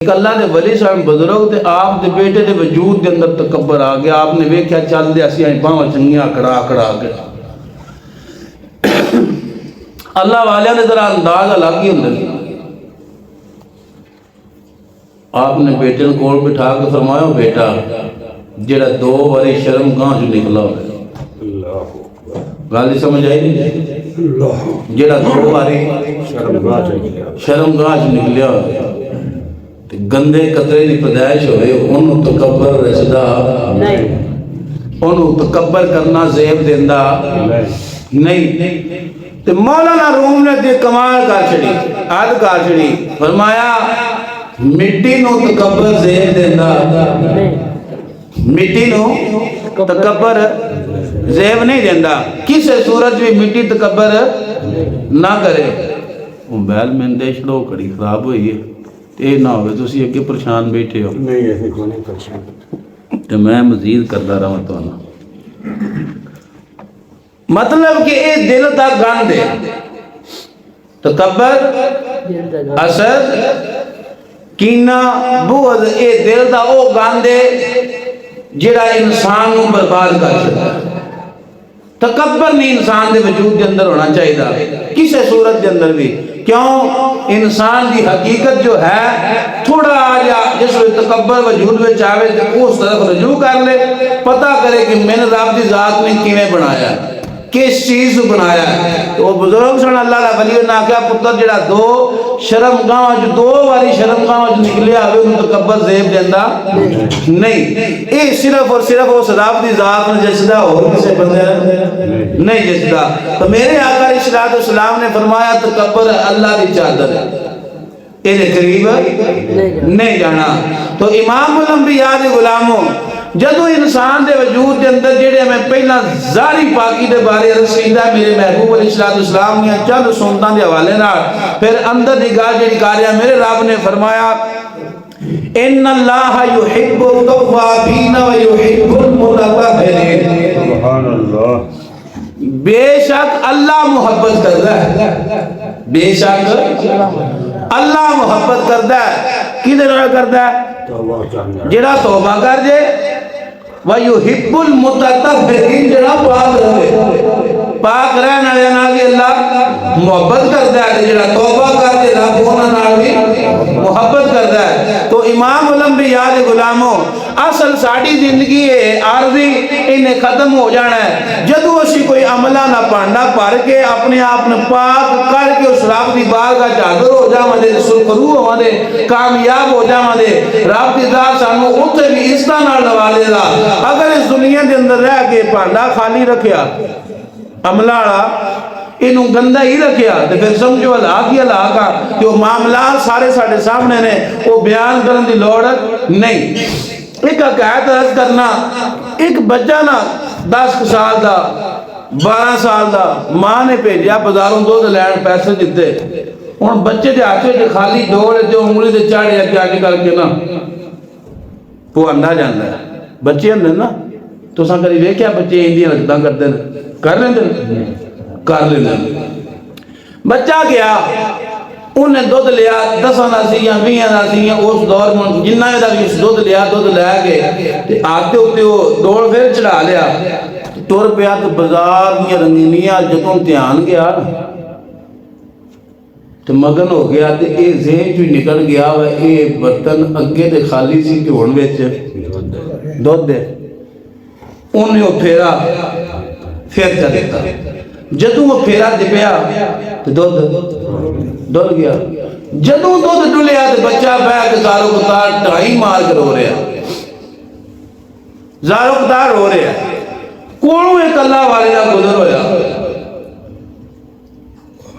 ایک اللہ دے ولی صاحب بزرگ تے آپ دے بیٹے دے وجود دے اندر تکبر آ گیا. آپ نے ویکھیا چل دے اسی باواں چنگیاں کڑا کڑا کے. اللہ والے نے ذرا انداز الگ ہی ہوندا. آپ نے بیٹے کو کول بٹھا کے فرمایا بیٹا جڑا 2 باری شرم گاہ چ نکلا ہو. گل سمجھ آئی نہیں؟ جڑا 2 باری شرم گاہ چ نکلیا ہو گندے قطرے کی پیدائش ہوئے انہوں تکبر رسدہ انہوں تکبر کرنا زیب دیندہ نہیں. تو مولانا روم نے دے کمال کر چھڑی عاد کر چھڑی فرمایا مٹی نو تکبر زیب دیندہ مٹی نو تکبر زیب نہیں دیندہ. کسے صورت بھی مٹی تکبر نہ کرے. موبائل میں اندیش لو کڑی خراب ہوئی ہے اے نہ ہوئے تو اسی اگے پریشان بیٹھے ہو. نہیں ایسے کوئی نہیں پریشان تو میں مزید کرتا رہا تو مطلب کہ اے دل دا گند ہے. تکبر حسد کینہ بغض اے دل دا او گند ہے جڑا انسان کو برباد کر سکتا. تکبر نہیں انسان دے وجود دے اندر ہونا چاہیے کسے صورت دے اندر بھی. کیوں انسان دی حقیقت جو ہے تھوڑا آجا جس میں تکبر وجود میں چاہے تو اس طرف رجوع کر لے پتہ کرے کہ میں نے رب دی ذات میں کیویں بنایا کس چیز بنایا ہے. تو وہ بزرگ سن اللہ علیہ ولی نے کہا پتر جڑا 2 شرم گاہ جو 2 باری شرم گاہ جو نکلیا ہوئے انہوں تکبر زیب دیندہ نہیں. اے صرف اور صرف اس رب دی ذات میں جسدہ اور کسے بندے نہیں جسدہ. تو میرے آقا علیہ السلام نے فرمایا تکبر اللہ دی چادر ہے اے قریب نہیں جانا. تو امام الانبیاء دے غلاموں جدو انسان دے وجود دے اندر جڑے میں پہلا ظاہری پاکی دے بارے رسیدہ میرے محبوب علیہ السلام نے چند سنتاں دے حوالے نال پھر اندر دی گل جڑی کاریا میرے رب نے فرمایا ان اللہ یحب التوابین و یحب المتطہرین. سبحان اللہ. بے شک اللہ محبت کرتا ہے بے شک اللہ محبت کرتا ہے کدھر نال کرتا ہے جڑا توبہ کر جے وَيُحِبُّ الْمُتَطَہِّرِينَ جڑا پاک رہے پاک رہنے والے نال بھی اللہ محبت کرتا ہے جڑا توبہ کر دے رب انہاں نال بھی محبت کرتا ہے. تو امام الانبیاء دے غلاموں اصل ساڈی زندگی ہے عارضی انہیں ختم ہو جانا ہے جدو اسی کوئی عملہ نہ پانڈا پڑھ کے اپنے آپ نے پاک کر کے اس رب دی بارگاہ چادر ہو جاواں دے سرخرو ہواں دے کامیاب ہو جاواں دے رب دی ذات سانو اوتھے بھی اس طرح نال نوالے گا. اگر اس دنیا دے اندر رہ کے پانڈا خالی رکھیا عملہ والا انہوں گندہ ہی رکھیا تو پھر سمجھو ہلاک ہی ہلاک آ کہ وہ معاملات سارے ساڑھے سامنے نے وہ بیان کرن دی لوڑ نہیں. ایک حکایت عرض کرنا ایک بچہ نا 10 سال دا 12 سال دا ماں نے بھیجیا بازاروں دودھ لین پیسے دیتے ہن بچے دے ہاتھ وچ خالی ڈول تے انگلی تے چاڑے اگے کر کے نا پوانڈا جاندا ہے. بچے ہندے نا تو ساں کری ویکھیا بچے ایندیاں رکھداں کردے کر لیندے کر لیندے. بچہ گیا انہیں دودھ لیا 10 ناسیاں 20 ناسیاں اس دور میں جنہ دا بھی دودھ لیا دودھ لے گئے آتے ہوتے وہ دوڑ پھر چڑھا لیا ٹور پیا تو بازار دیا رنگینیاں جتوں دھیان گیا تو مگن ہو گیا تو اے ذہن جو نکل گیا اے برتن اگے تے خالی سی کہ ہن وچ دودھ دے انہیں وہ پھیرا پھر چا دیتا جدوں وہ پھیرا دے پیا تو دودھ گیا. جدوں دودھ ڈلیا تو بچہ بیٹھ کے زارو قطار ٹائی مار کر رو رہا زارو قطار رو رہا کونوں ایک اللہ والے دا گزر ہویا.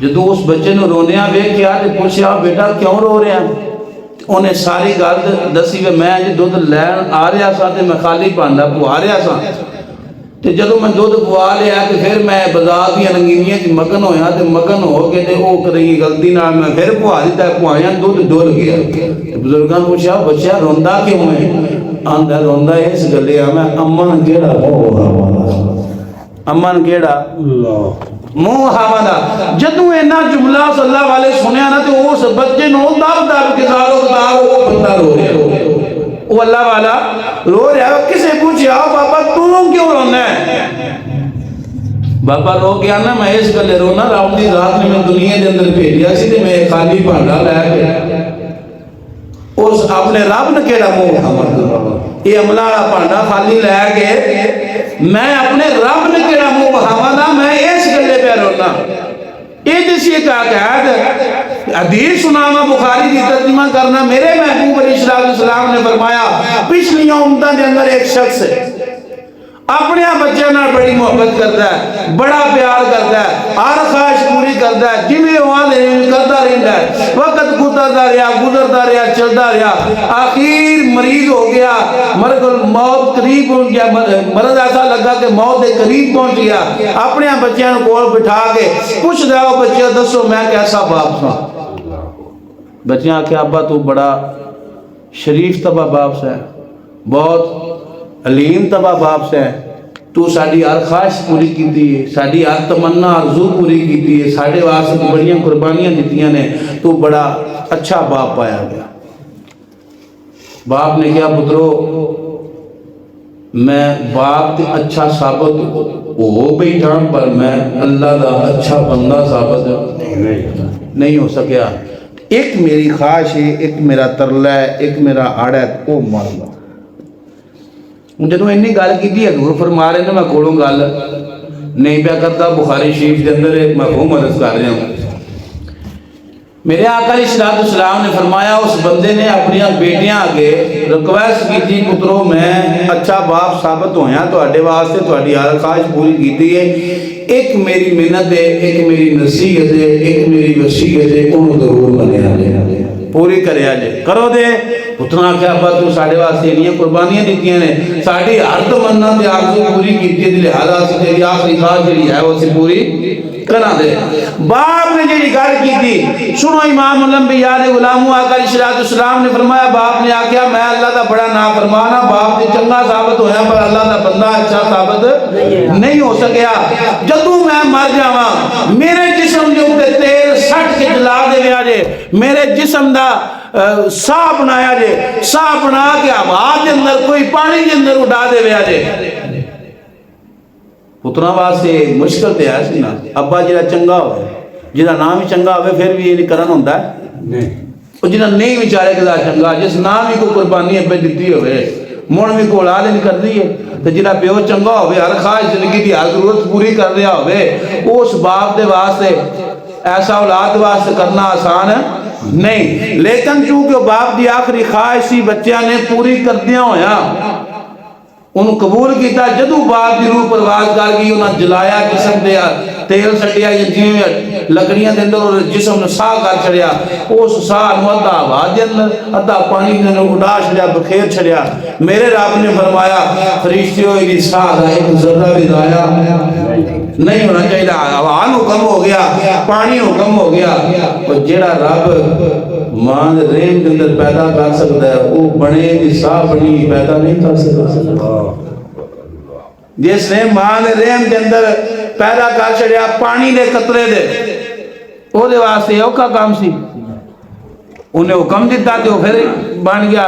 جدوں اس بچے نے رونیا ویکھیا تے پوچھیا بیٹا کیوں رو رہا انہیں ساری گل دسی کہ میں دودھ لین آ رہا سا تے میں خالی پانڈا پوا رہا سا تے جدوں میں دودھ پوا لیا تے پھر میں بازار دی رنگینیاں تے مگن ہویا تے مگن ہو کے تے او کری غلطی نال میں پھر پوا دتا پوایا دودھ ڈول گیا. بزرگاں پوچھا بچہ روندا کیوں ہے آندا روندا اس گلے میں امن کیڑا امن کیڑا اللہ منہ حوالہ جدوں اینا جملہ صلی اللہ علیہ سنیا نا تو اس بچے نو دب دب کے دارو دار وہ بندہ رو رہا ہے، وہ اللہ والا رو رہا ہے۔ کسے پوچھا بابا تو کیوں رونا ہے؟ بابا رو گیا نا میں اس گلے رونا رب دی ذات نے میں دنیا دے اندر بھیجیا سی تے میں خالی بھانڈا لے کے اس اپنے رب نے کیڑا منہ بہاوا، یہ عملہ والا بھانڈا خالی لے کے میں اپنے رب نے کیڑا منہ بہاوا نا، میں اس گلے پہ رونا۔ یہ جسی ایک عقائد حدیث سنانا بخاری کی ترجمہ کرنا، میرے محبوب علیہ السلام نے فرمایا پچھلیوں امتوں کے اندر ایک شخص اپنے بچوں نے بڑی محبت کرتا ہے، بڑا پیار کرتا ہے، ہر خواہش پوری کرتا ہے، جویں وہاں کرتا رہتا ہے، وقت گزرتا رہا چلتا رہا، آخر مریض ہو گیا، موت قریب پہنچ گیا، مرض ایسا لگا کہ موت کے قریب پہنچ گیا، اپنے بچوں کو کول بٹھا کے پوچھ دیا بچے دسو میں کیسا باپ تھا؟ بچے آکھے ابا تو بڑا شریف طبع باپ سے، بہت علیم طبع باپ سے، تو ساڑی ہر خواہش پوری کیتی ہے، ساڑی ہر تمنا آرزو پوری کیتی ہے، ساڑے واسطے تو بڑیاں قربانیاں دیتیاں نے، تو بڑا اچھا باپ پایا گیا۔ باپ نے کہا پترو میں باپ تے اچھا ثابت ہو بیٹھا پر میں اللہ دا اچھا بندہ ثابت نہیں ہو سکیا۔ ایک میری خواہش ہے، ایک میرا ترلہ ہے، ایک میرا آڑا ہے، وہ مار لو۔ جدوں انی گل کی حضور فرما رہے ہیں میں کولوں گل نہیں پیا کرتا، بخاری شریف کے اندر ایک مفہوم عرض کر رہا ہوں۔ میرے آقا علیہ السلام نے فرمایا اس بندے نے اپنی بیٹیاں آگے ریکویسٹ کی تھی پترو میں اچھا باپ ثابت ہویا تواڈے واسطے تواڈی ہر خواہش پوری کیتی ہے، ایک میری منت ہے، ایک میری نصیحت ہے، ایک میری وصیت ہے، انہوں ضرور منیا جائے پوری کریا جائے کرو دے۔ پترا کیا ابا تو ساڑھے واسطے انہی قربانیاں دیتیاں نے، ساڑھی ہر تمنا تے آرزو پوری کیتی ہے، لہذا اسی تیری آخری خواہش جڑی ہے وہ سی پوری کرا دے۔ باپ نے جڑی گل کی تھی سنو، امام الانبیاء دے غلامو آقا علیہ السلام نے فرمایا باپ نے آکھیا میں اللہ دا بڑا نافرمانا، باپ تے چنگا ثابت ہویا پر اللہ دا بندہ اچھا ثابت نہیں ہو سکیا۔ جدوں میں مر جاواں میرے جسم دے اوپر تیل سٹ کے جلا دے ویا جے، میرے جسم دا ساہ بنایا جے، ساہ بنا کے ہوا دے اندر کوئی پانی دے اندر اڑا دے ویا جے۔ پترا واسطے مشکل تے ہے سی نا، ابا جڑا چنگا ہوئے جڑا نام ہی چنگا ہوئے پھر بھی یہ کرن ہوندا ہے، اور جڑا نہیں بیچارے کدا چنگا جس نام ہی کو قربانی پہ دتی ہوئے مڑ بھی کو اولاد نہیں کر دی ہے، تو جڑا پیو چنگا ہوئے ہر خواہش زندگی دی ہر ضرورت پوری کر رہا ہوئے اس باپ دے واسطے ایسا اولاد واسطے کرنا آسان نہیں، لیکن چونکہ باپ دی آخری خواہش سی بچیاں نے پوری کر دیا ہویا انہوں قبول کیتا، جدو باپ دی روح پرواز کر گئی انہوں جلایا جسم دے تیل سٹیا یا جیویں لکڑیاں دے اندر اور جسم نے ساہ کر چھڑیا، اس ساہ نو ادھا ہوا دے اندر ادھا پانی دے اندر اڑا چھڑیا بخیر چھڑیا۔ میرے رب نے فرمایا فرشتیوں دی ساہ دا ایک ذرہ بھی ضائع نہیں ہونا چاہیے، ہوا حکم ہو گیا، پانی حکم ہو گیا، اور جیڑا رب ماں دے رحم دے اندر پیدا کر سکتا ہے وہ بنے دی ساہ بنی پیدا نہیں کر سکتا۔ جس نے ماں دے رحم دے اندر پیدا کر چھڑیا پانی دے قطرے دے او دے واسطے اوکھا کام سی، انہیں حکم دیتا تے وہ پھر بن گیا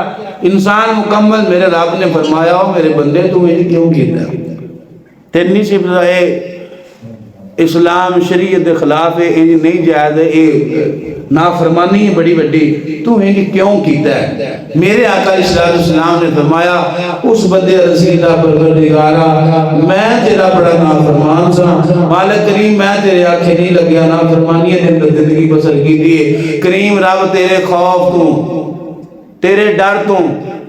انسان مکمل۔ میرے رب نے فرمایا ہو میرے بندے تو مجھے کیوں کیتا ہے؟ تینی صرف ہے اسلام شریعت دے خلاف ہے، یہ نہیں جائز ہے، یہ نافرمانی ہے بڑی بڑی، تو یہ کیوں کیتا ہے؟ میرے آقا علیہ السلام نے فرمایا اس بدے رسیدہ پروردگارا میں تیرا بڑا نافرمان سا، مالک کریم میں تیرے آنکھیں نہیں لگیا نافرمانی ہے دن زندگی بسر کی دیئے، کریم رب تیرے خوف تو تیرے ڈر تو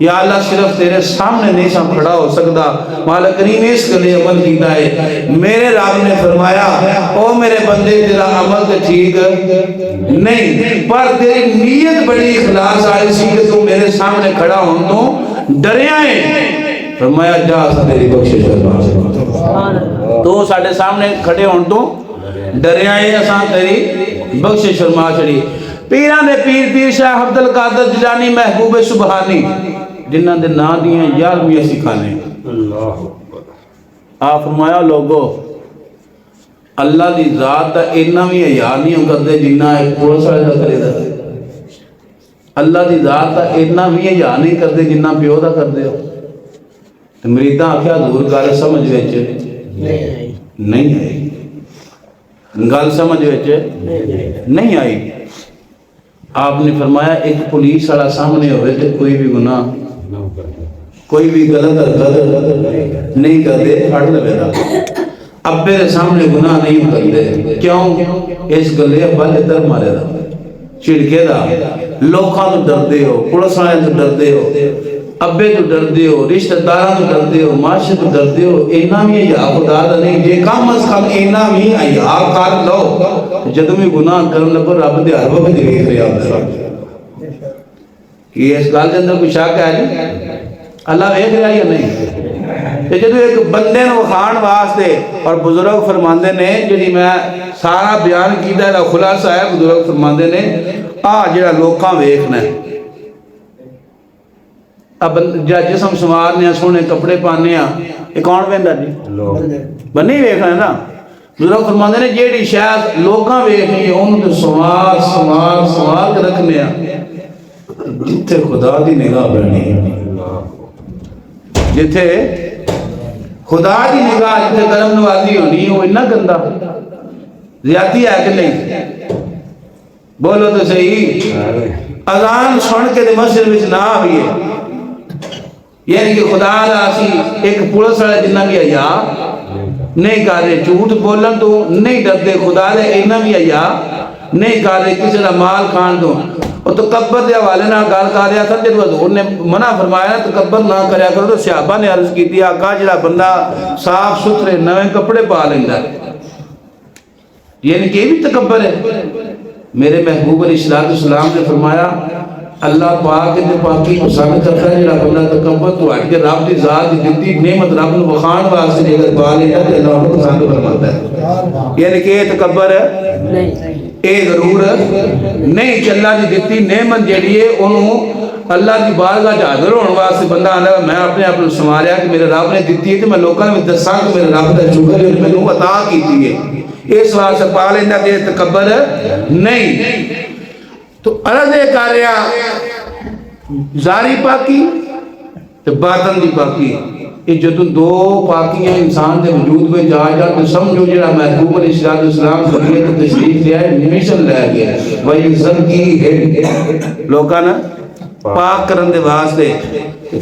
یا اللہ صرف تیرے سامنے نہیں سا کھڑا ہو سکتا، مالک کریم اس کے لئے عمل کیتا ہے۔ میرے رب نے فرمایا او میرے بندے تیرا عمل تو ٹھیک نہیں پر تیری نیت بڑی اخلاص آئی سی کہ تو میرے سامنے کھڑا ہوں تو ڈریا ہے، فرمایا جا تیری بخشش فرما، تو ساڑھے سامنے کھڑے ہوں تو ڈریا ہے، اساں تیری بخشش فرما چھڑی۔ پیران دے پیر شاہ عبدالقادر جیلانی محبوب سبحانی جنہاں دے نا دیاں 11ویں سکھانے، آپ فرمایا لوگو اللہ دی ذات دا اتنا بھی حیا نہیں کرتے جنہ ایک پولیس والے دا کرے دا. اللہ دی ذات دا اتنا بھی حیا نہیں کرتے جنہ پیو دا کرتے ہو. تو مریداں آخیا حضور گل سمجھ وچ نہیں آئی, گل سمجھ وچ نہیں آئی. آپ نے فرمایا ایک پولیس والا سامنے ہوئے تو کوئی بھی گناہ کوئی بھی غلط حرکت نہیں کرتے پھڑ لے گا. ابے کے سامنے گناہ نہیں کرتے, کیوں؟ اس گلے ابا نے در مارے دا چھڑکے دا. لوکاں تو ڈردے ہو, پولیس والے تو ڈردے ہو, ابے تو ڈردے ہو, رشتہ داراں تو ڈردے ہو, معاشرے تو ڈردے ہو. اینا بھی حیا خدا دا نہیں, جے کم از کم اینا بھی حیا کر لو. جدوں بھی گناہ کرن لگو رب دے ہر وقت دیکھ رہا ہوندا کہ اس گل دے اندر کوئی شک ہے جی اللہ ویکھ رہا یا نہیں. تے جدوں ایک بندے نوں وکھاؤن واسطے, اور بزرگ فرماندے نے جڑی میں سارا بیان کیتا دا خلاصہ ہے, بزرگ فرماندے نے آ جڑا لوکاں ویکھنا ہے, اب جسم سنوارنے سونے کپڑے پانے یہ کون ویندا جی؟ بنی ویکھنا نا. بزرگ فرماندے نے جیڑی شاید لوکاں ویکھنی ہے انہوں تو سوار سوار سوار کے رکھنے جتھے خدا دی نگاہ بنی, جتھے خدا دی نگاہ جتھے کرم نوازی ہونی وہ اتنا گندا زیادتی ہے کہ نہیں؟ بولو تو صحیح. اذان سن کے مسجد وچ نہ آئیے, یعنی کہ خدا دا اسی ایک پولیس والے جنہ بھی حیا نہیں کر رہے, جھوٹ بولن تو نہیں ڈرتے, خدا دے اینا بھی حیا نہیں کر رہے, کسی دا مال کھان تو. اور تکبر دے حوالے نہ گل کر رہا تھا جب حضور نے منع فرمایا تکبر نہ کریا کرو, تو صحابہ نے عرض کی تھی آقا جڑا بندہ صاف ستھرے نویں کپڑے پا لیندا ہے یعنی کہ یہ بھی تکبر ہے. میرے محبوب علیہ السلام نے فرمایا اللہ پاک کے پاکی پسند کرتا ہے جڑا بندہ تکبر تو ہٹ کے رب دی ذات دی دتی نعمت رب نو بخان واسطے اگر پا لیتا ہے اللہ کو پسند فرماتا ہے. یعنی کہ یہ تکبر نہیں, اے ضرور نہیں کہ اللہ دی دتی نعمت جڑی ہے انہوں اللہ دی بارگاہ وچ حاضر ہون واسطے بندہ آندا میں اپنے آپ کو سنواریا کہ میرے رب نے دتی ہے تے میں لوکاں نوں دساں کہ میرے رب دا شکر ہے مینوں عطا کیتی ہے, اس واسطے پا لیندا کہ تکبر نہیں. تو عرض یہ کر رہا ظاہری پاکی تو باطن دی پاکی, یہ جدوں دو پاکیاں انسان دے وجود میں جا جا تو سمجھو جڑا محبوب علیہ السلام دنیا تو تشریف لے آئے مشن لے گیا وہی زندگی ہے لوکاں نا پاک کرن دے واسطے.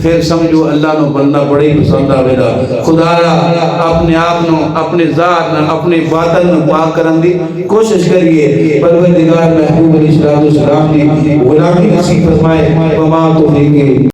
پھر سمجھو اللہ نو بندہ بڑے پسند آوے گا. خدا اپنے آپ نو اپنے ذات نو اپنے باطن نو پاک کرن دی کوشش کریے. پروردگار محبوب علیہ السلام دی غلامی نصیب فرمائے. وما توفیق